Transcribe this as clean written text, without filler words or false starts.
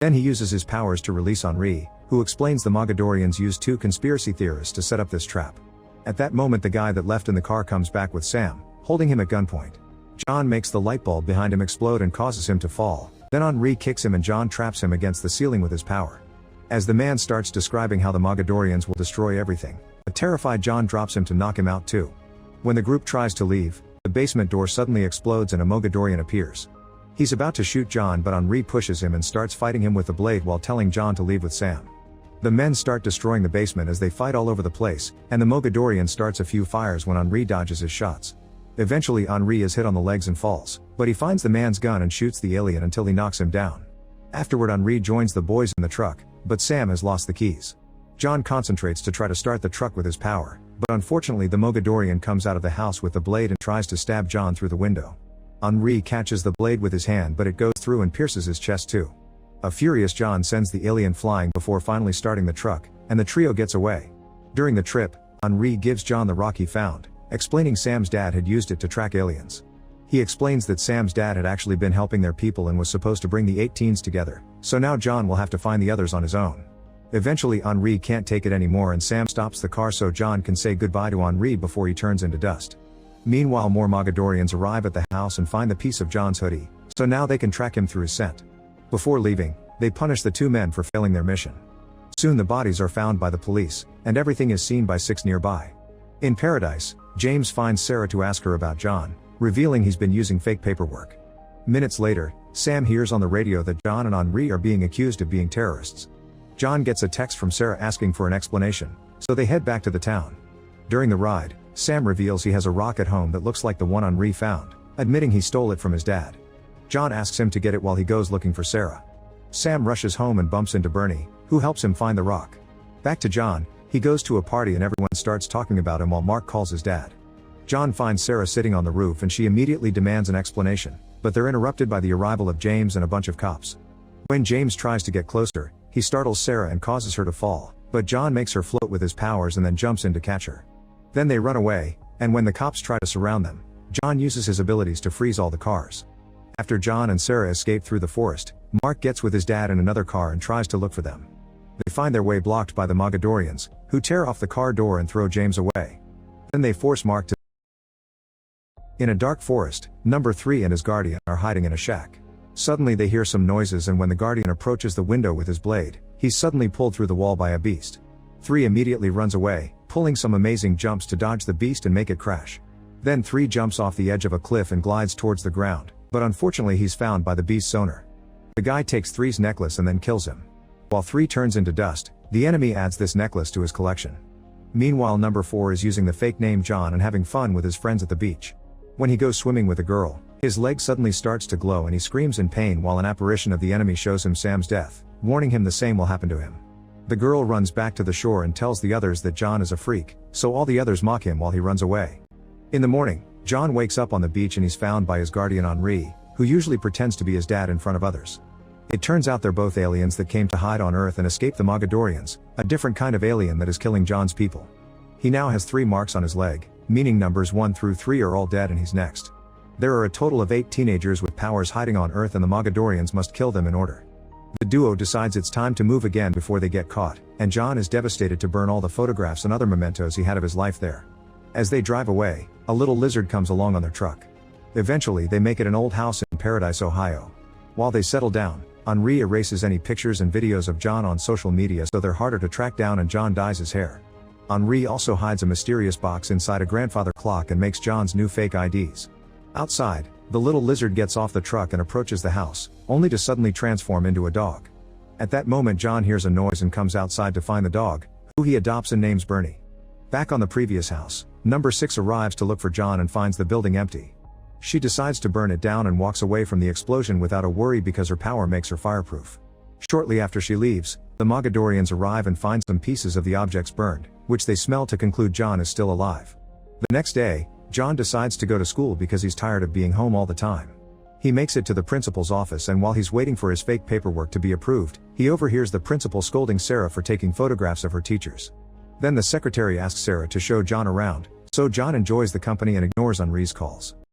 Then he uses his powers to release Henri, who explains the Mogadorians used 2 conspiracy theorists to set up this trap. At that moment the guy that left in the car comes back with Sam, holding him at gunpoint. John makes the light bulb behind him explode and causes him to fall. Then Henri kicks him and John traps him against the ceiling with his power. As the man starts describing how the Mogadorians will destroy everything, a terrified John drops him to knock him out too. When the group tries to leave, the basement door suddenly explodes and a Mogadorian appears. He's about to shoot John but Henri pushes him and starts fighting him with the blade while telling John to leave with Sam. The men start destroying the basement as they fight all over the place, and the Mogadorian starts a few fires when Henri dodges his shots. Eventually Henri is hit on the legs and falls, but he finds the man's gun and shoots the alien until he knocks him down. Afterward Henri joins the boys in the truck, but Sam has lost the keys. John concentrates to try to start the truck with his power, but unfortunately the Mogadorian comes out of the house with the blade and tries to stab John through the window. Henri catches the blade with his hand but it goes through and pierces his chest too. A furious John sends the alien flying before finally starting the truck, and the trio gets away. During the trip, Henri gives John the rock he found, explaining Sam's dad had used it to track aliens. He explains that Sam's dad had actually been helping their people and was supposed to bring the 8 teens together, so now John will have to find the others on his own. Eventually Henri can't take it anymore and Sam stops the car so John can say goodbye to Henri before he turns into dust. Meanwhile more Mogadorians arrive at the house and find the piece of John's hoodie, so now they can track him through his scent. Before leaving, they punish the 2 men for failing their mission. Soon the bodies are found by the police, and everything is seen by 6 nearby. In paradise, James finds Sarah to ask her about John, revealing he's been using fake paperwork. Minutes later, Sam hears on the radio that John and Henri are being accused of being terrorists. John gets a text from Sarah asking for an explanation, so they head back to the town. During the ride, Sam reveals he has a rock at home that looks like the one Henri found, admitting he stole it from his dad. John asks him to get it while he goes looking for Sarah. Sam rushes home and bumps into Bernie, who helps him find the rock. Back to John, he goes to a party and everyone starts talking about him while Mark calls his dad. John finds Sarah sitting on the roof and she immediately demands an explanation, but they're interrupted by the arrival of James and a bunch of cops. When James tries to get closer, he startles Sarah and causes her to fall, but John makes her float with his powers and then jumps in to catch her. Then they run away, and when the cops try to surround them, John uses his abilities to freeze all the cars. After John and Sarah escape through the forest, Mark gets with his dad in another car and tries to look for them. They find their way blocked by the Mogadorians, who tear off the car door and throw James away. Then they force Mark to. In a dark forest, number 3 and his guardian are hiding in a shack. Suddenly they hear some noises and when the guardian approaches the window with his blade, he's suddenly pulled through the wall by a beast. 3 immediately runs away, pulling some amazing jumps to dodge the beast and make it crash. Then 3 jumps off the edge of a cliff and glides towards the ground, but unfortunately he's found by the beast's owner. The guy takes 3's necklace and then kills him. While 3 turns into dust, the enemy adds this necklace to his collection. Meanwhile number 4 is using the fake name John and having fun with his friends at the beach. When he goes swimming with a girl, his leg suddenly starts to glow and he screams in pain while an apparition of the enemy shows him Sam's death, warning him the same will happen to him. The girl runs back to the shore and tells the others that John is a freak, so all the others mock him while he runs away. In the morning, John wakes up on the beach and he's found by his guardian Henri, who usually pretends to be his dad in front of others. It turns out they're both aliens that came to hide on Earth and escape the Mogadorians, a different kind of alien that is killing John's people. He now has 3 marks on his leg, meaning numbers 1 through 3 are all dead and he's next. There are a total of 8 teenagers with powers hiding on Earth and the Mogadorians must kill them in order. The duo decides it's time to move again before they get caught, and John is devastated to burn all the photographs and other mementos he had of his life there. As they drive away, a little lizard comes along on their truck. Eventually they make it an old house in Paradise, Ohio. While they settle down, Henri erases any pictures and videos of John on social media so they're harder to track down and John dyes his hair. Henri also hides a mysterious box inside a grandfather clock and makes John's new fake IDs. Outside, the little lizard gets off the truck and approaches the house, only to suddenly transform into a dog. At that moment John hears a noise and comes outside to find the dog, who he adopts and names Bernie. Back on the previous house, number 6 arrives to look for John and finds the building empty. She decides to burn it down and walks away from the explosion without a worry because her power makes her fireproof. Shortly after she leaves, the Mogadorians arrive and find some pieces of the objects burned, which they smell to conclude John is still alive. The next day, John decides to go to school because he's tired of being home all the time. He makes it to the principal's office and while he's waiting for his fake paperwork to be approved, he overhears the principal scolding Sarah for taking photographs of her teachers. Then the secretary asks Sarah to show John around, so John enjoys the company and ignores Henri's calls.